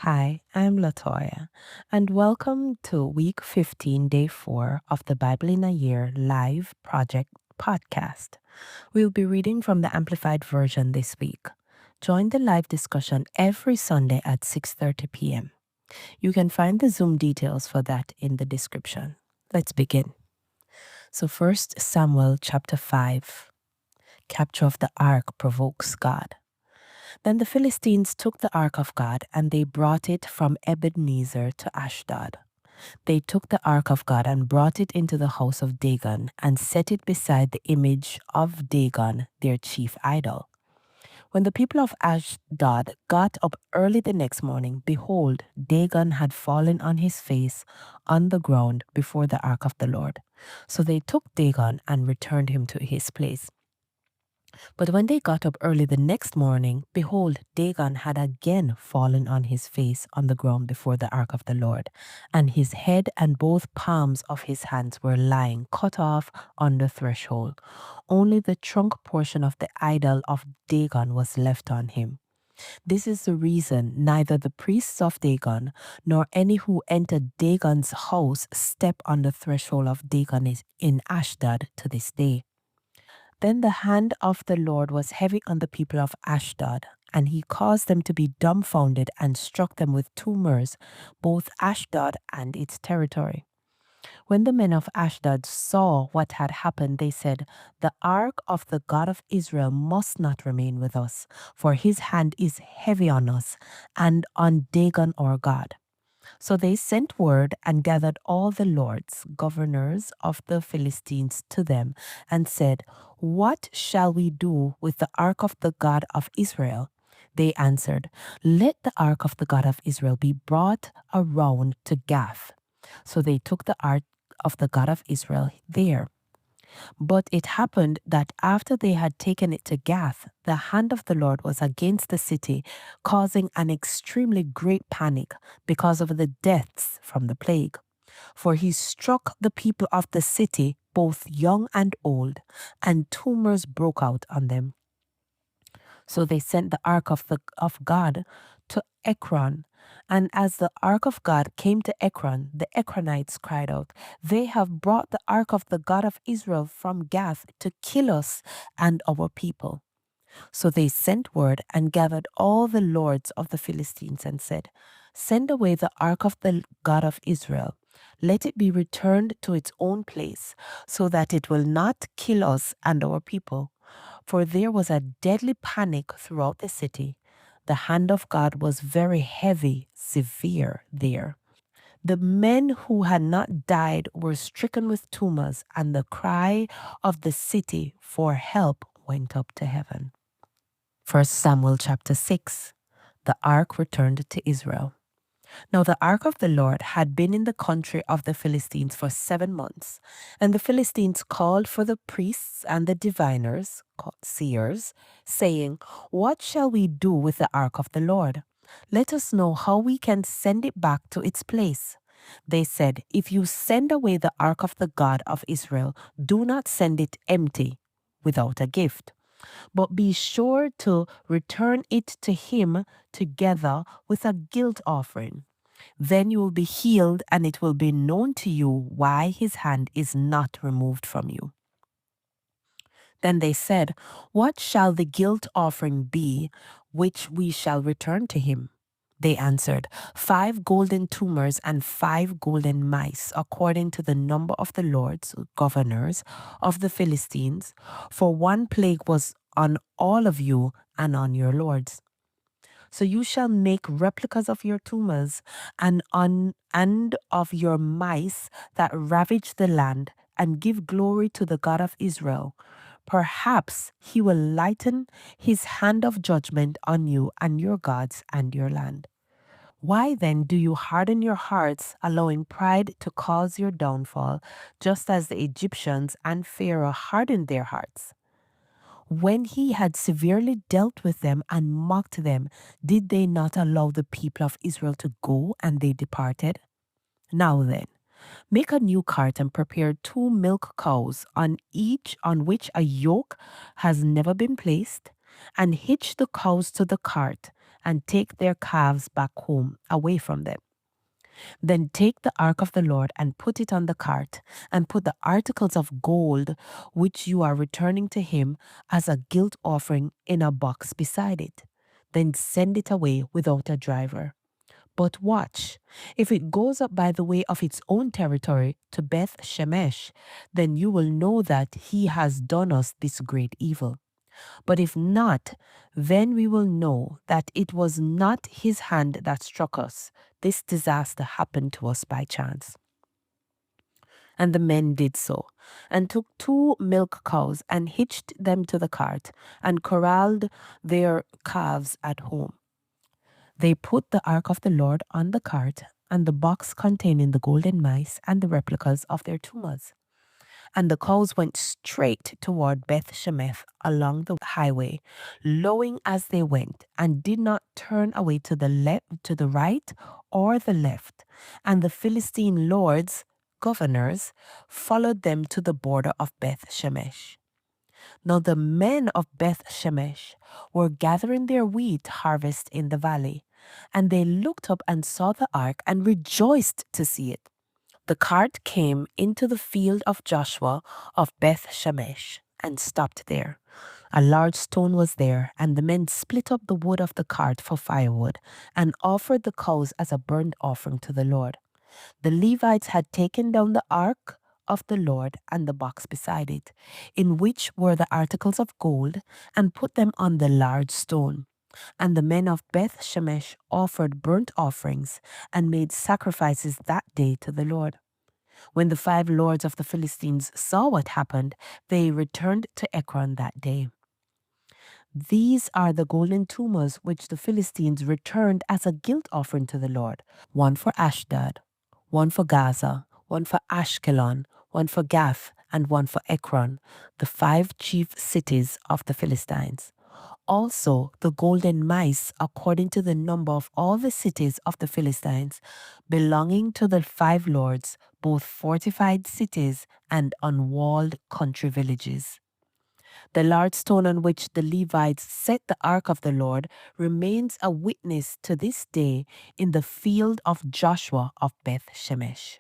Hi, I'm Latoya, and welcome to week 15, day 4 of the Bible in a Year live project podcast. We'll be reading from the Amplified Version this week. Join the live discussion every Sunday at 6:30 p.m. You can find the Zoom details for that in the description. Let's begin. So, 1 Samuel chapter 5. Capture of the ark provokes God. Then the Philistines took the ark of God, and they brought it from Ebenezer to Ashdod. They took the ark of God and brought it into the house of Dagon, and set it beside the image of Dagon, their chief idol. When the people of Ashdod got up early the next morning, behold, Dagon had fallen on his face on the ground before the ark of the Lord. So they took Dagon and returned him to his place. But when they got up early the next morning, behold, Dagon had again fallen on his face on the ground before the ark of the Lord, and his head and both palms of his hands were lying cut off on the threshold. Only the trunk portion of the idol of Dagon was left on him. This is the reason neither the priests of Dagon nor any who entered Dagon's house step on the threshold of Dagon in Ashdod to this day. Then the hand of the Lord was heavy on the people of Ashdod, and he caused them to be dumbfounded and struck them with tumors, both Ashdod and its territory. When the men of Ashdod saw what had happened, they said, "The ark of the God of Israel must not remain with us, for his hand is heavy on us and on Dagon our God." So they sent word and gathered all the lords, governors of the Philistines to them, and said, "What shall we do with the ark of the God of Israel?" They answered, "Let the ark of the God of Israel be brought around to Gath." So they took the ark of the God of Israel there. But it happened that after they had taken it to Gath, the hand of the Lord was against the city, causing an extremely great panic because of the deaths from the plague. For he struck the people of the city, both young and old, and tumors broke out on them. So they sent the ark of God to Ekron. And as the ark of God came to Ekron, the Ekronites cried out, "They have brought the ark of the God of Israel from Gath to kill us and our people." So they sent word and gathered all the lords of the Philistines and said, "Send away the ark of the God of Israel. Let it be returned to its own place, so that it will not kill us and our people." For there was a deadly panic throughout the city. The hand of God was very heavy, severe there. The men who had not died were stricken with tumors, and the cry of the city for help went up to heaven. 1 Samuel chapter 6. The ark returned to Israel. Now the ark of the Lord had been in the country of the Philistines for 7 months, and the Philistines called for the priests and the diviners, called seers, saying, "What shall we do with the ark of the Lord? Let us know how we can send it back to its place." They said, "If you send away the ark of the God of Israel, do not send it empty, without a gift, but be sure to return it to him together with a guilt offering. Then you will be healed, and it will be known to you why his hand is not removed from you." Then they said, "What shall the guilt offering be which we shall return to him?" They answered, 5 golden tumors and 5 golden mice, according to the number of the lords, governors of the Philistines, for one plague was on all of you and on your lords. So you shall make replicas of your tumors and of your mice that ravage the land, and give glory to the God of Israel. Perhaps he will lighten his hand of judgment on you and your gods and your land. Why then do you harden your hearts, allowing pride to cause your downfall, just as the Egyptians and Pharaoh hardened their hearts? When he had severely dealt with them and mocked them, did they not allow the people of Israel to go, and they departed? Now then, make a new cart and prepare 2 milk cows, on each on which a yoke has never been placed, and hitch the cows to the cart, and take their calves back home away from them. Then take the ark of the Lord and put it on the cart, and put the articles of gold which you are returning to him as a guilt offering in a box beside it. Then send it away without a driver. But watch, if it goes up by the way of its own territory to Beth Shemesh, then you will know that he has done us this great evil. But if not, then we will know that it was not his hand that struck us. This disaster happened to us by chance. And the men did so, and took 2 milk cows and hitched them to the cart, and corralled their calves at home. They put the ark of the Lord on the cart, and the box containing the golden mice and the replicas of their tumas. And the cows went straight toward Beth Shemeth along the highway, lowing as they went, and did not turn away to the right or the left. And the Philistine lords, governors, followed them to the border of Beth Shemesh. Now the men of Beth Shemesh were gathering their wheat harvest in the valley, and they looked up and saw the ark and rejoiced to see it. The cart came into the field of Joshua of Beth Shemesh and stopped there. A large stone was there, and the men split up the wood of the cart for firewood and offered the cows as a burnt offering to the Lord. The Levites had taken down the ark of the Lord and the box beside it, in which were the articles of gold, and put them on the large stone. And the men of Beth Shemesh offered burnt offerings and made sacrifices that day to the Lord. When the 5 lords of the Philistines saw what happened, they returned to Ekron that day. These are the golden tumors which the Philistines returned as a guilt offering to the Lord: one for Ashdod, one for Gaza, one for Ashkelon, one for Gath, and one for Ekron, the 5 chief cities of the Philistines. Also, the golden mice, according to the number of all the cities of the Philistines, belonging to the 5 lords, both fortified cities and unwalled country villages. The large stone on which the Levites set the ark of the Lord remains a witness to this day in the field of Joshua of Beth Shemesh.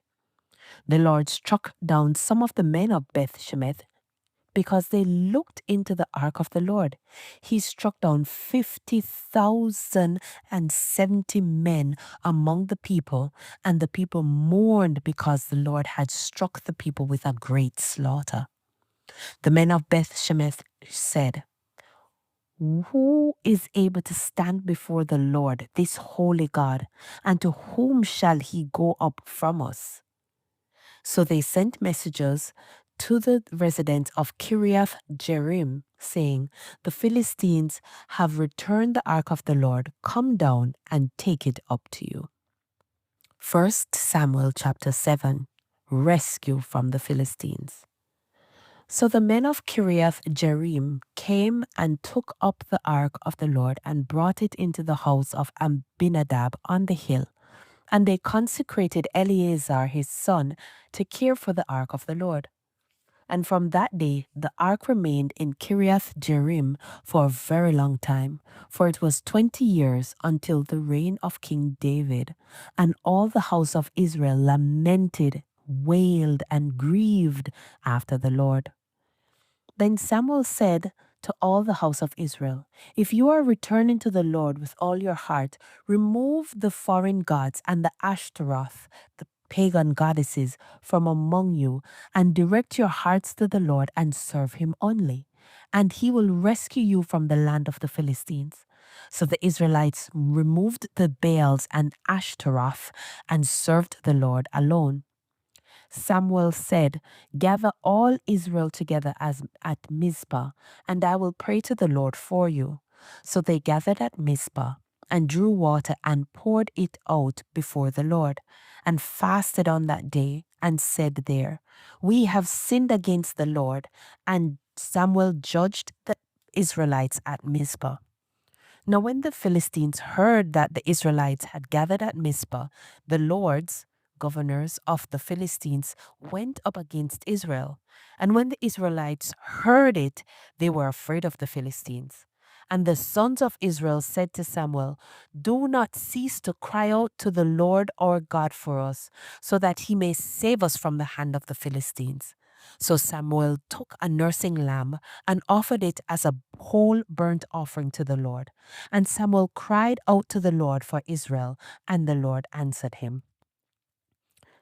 The Lord struck down some of the men of Beth Shemesh because they looked into the ark of the Lord. He struck down 50,070 men among the people, and the people mourned because the Lord had struck the people with a great slaughter. The men of Beth Shemesh said, "Who is able to stand before the Lord, this holy God, and to whom shall he go up from us?" So they sent messengers to the residents of Kiriath Jearim, saying, "The Philistines have returned the ark of the Lord. Come down and take it up to you." 1 Samuel chapter 7, Rescue from the Philistines. So the men of Kiriath Jearim came and took up the ark of the Lord and brought it into the house of Abinadab on the hill. And they consecrated Eleazar his son to care for the ark of the Lord. And from that day the ark remained in Kiriath Jearim for a very long time, for it was 20 years until the reign of King David. And all the house of Israel lamented, wailed, and grieved after the Lord. Then Samuel said to all the house of Israel, "If you are returning to the Lord with all your heart, remove the foreign gods and the Ashtaroth, the pagan goddesses, from among you, and direct your hearts to the Lord and serve him only, and he will rescue you from the land of the Philistines." So the Israelites removed the Baals and Ashtaroth and served the Lord alone. Samuel said, "Gather all Israel together as at Mizpah, and I will pray to the Lord for you." So they gathered at Mizpah and drew water and poured it out before the Lord, and fasted on that day, and said there, "We have sinned against the Lord." And Samuel judged the Israelites at Mizpah. Now when the Philistines heard that the Israelites had gathered at Mizpah, the lords, governors of the Philistines, went up against Israel. And when the Israelites heard it, they were afraid of the Philistines. And the sons of Israel said to Samuel, "Do not cease to cry out to the Lord our God for us, so that he may save us from the hand of the Philistines." So Samuel took a nursing lamb and offered it as a whole burnt offering to the Lord. And Samuel cried out to the Lord for Israel, and the Lord answered him.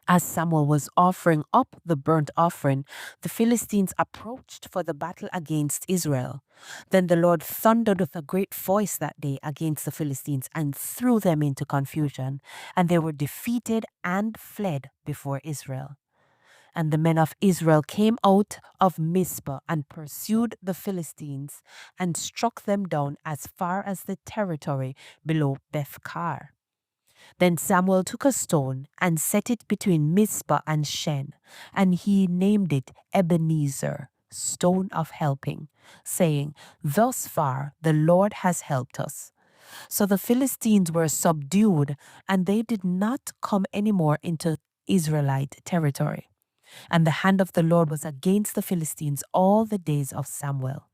As Samuel was offering up the burnt offering, the Philistines approached for the battle against Israel. Then the Lord thundered with a great voice that day against the Philistines and threw them into confusion, and they were defeated and fled before Israel. And the men of Israel came out of Mizpah and pursued the Philistines and struck them down as far as the territory below Bethkar. Then Samuel took a stone and set it between Mizpah and Shen, and he named it Ebenezer, stone of helping, saying, "Thus far the Lord has helped us." So the Philistines were subdued, and they did not come any more into Israelite territory. And the hand of the Lord was against the Philistines all the days of Samuel.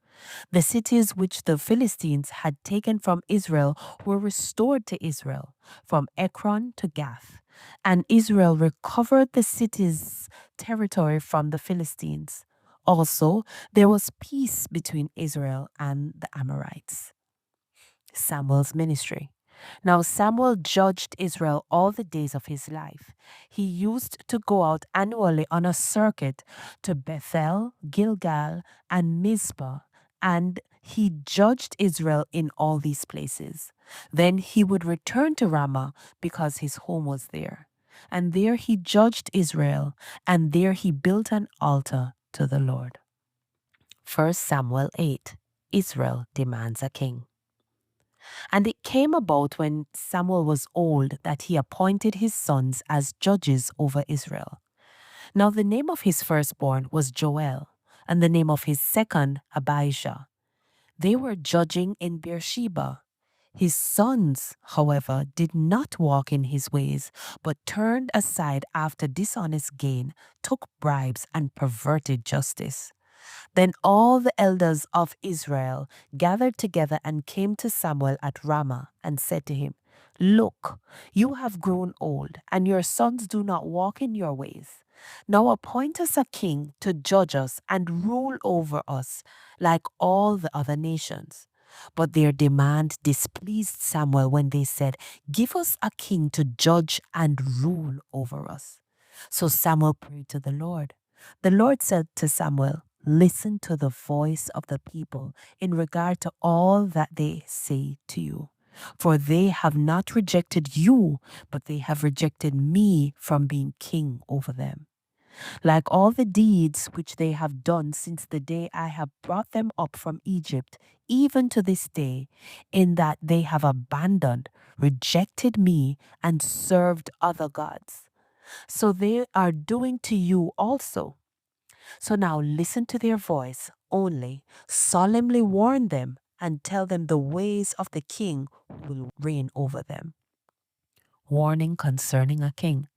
The cities which the Philistines had taken from Israel were restored to Israel, from Ekron to Gath. And Israel recovered the cities' territory from the Philistines. Also, there was peace between Israel and the Amorites. Samuel's ministry. Now Samuel judged Israel all the days of his life. He used to go out annually on a circuit to Bethel, Gilgal, and Mizpah, and he judged Israel in all these places. Then he would return to Ramah because his home was there. And there he judged Israel, and there he built an altar to the Lord. 1 Samuel 8. Israel demands a king. And it came about when Samuel was old that he appointed his sons as judges over Israel. Now the name of his firstborn was Joel, and the name of his second Abijah. They were judging in Beersheba. His sons, however, did not walk in his ways, but turned aside after dishonest gain, took bribes, and perverted justice. Then all the elders of Israel gathered together and came to Samuel at Ramah and said to him, "Look, you have grown old, and your sons do not walk in your ways. Now appoint us a king to judge us and rule over us like all the other nations." But their demand displeased Samuel when they said, "Give us a king to judge and rule over us." So Samuel prayed to the Lord. The Lord said to Samuel, "Listen to the voice of the people in regard to all that they say to you. For they have not rejected you, but they have rejected me from being king over them. Like all the deeds which they have done since the day I have brought them up from Egypt, even to this day, in that they have abandoned, rejected me, and served other gods. So they are doing to you also. So now listen to their voice only, solemnly warn them, and tell them the ways of the king who will reign over them." Warning concerning a king.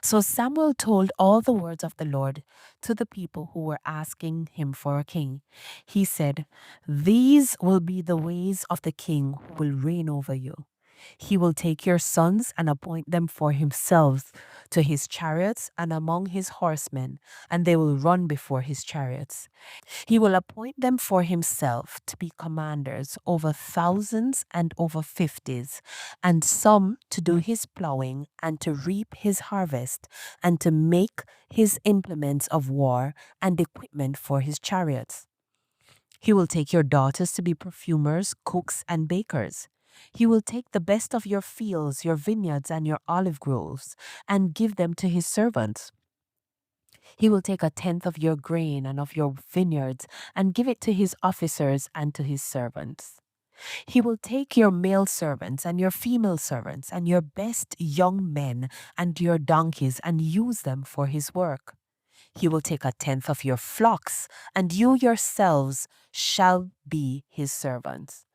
So Samuel told all the words of the Lord to the people who were asking him for a king. He said, "These will be the ways of the king who will reign over you. He will take your sons and appoint them for himself to his chariots and among his horsemen, and they will run before his chariots. He will appoint them for himself to be commanders over thousands and over fifties, and some to do his plowing and to reap his harvest, and to make his implements of war and equipment for his chariots. He will take your daughters to be perfumers, cooks, and bakers. He will take the best of your fields, your vineyards, and your olive groves, and give them to his servants. He will take a tenth of your grain and of your vineyards and give it to his officers and to his servants. He will take your male servants and your female servants and your best young men and your donkeys and use them for his work. He will take a tenth of your flocks, and you yourselves shall be his servants.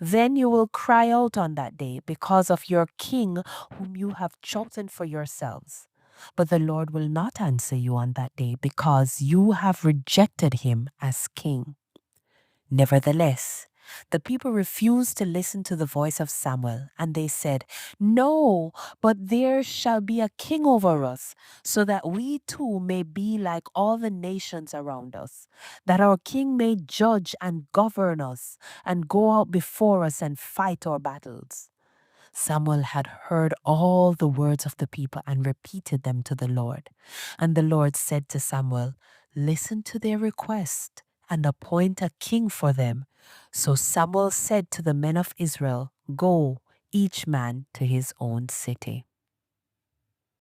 Then you will cry out on that day because of your king whom you have chosen for yourselves. But the Lord will not answer you on that day because you have rejected him as king. Nevertheless, The people refused to listen to the voice of Samuel, and they said, "No, but there shall be a king over us, so that we too may be like all the nations around us, that our king may judge and govern us, and go out before us and fight our battles." Samuel had heard all the words of the people and repeated them to the Lord. And the Lord said to Samuel, "Listen to their request and appoint a king for them." So Samuel said to the men of Israel, "Go, each man to his own city."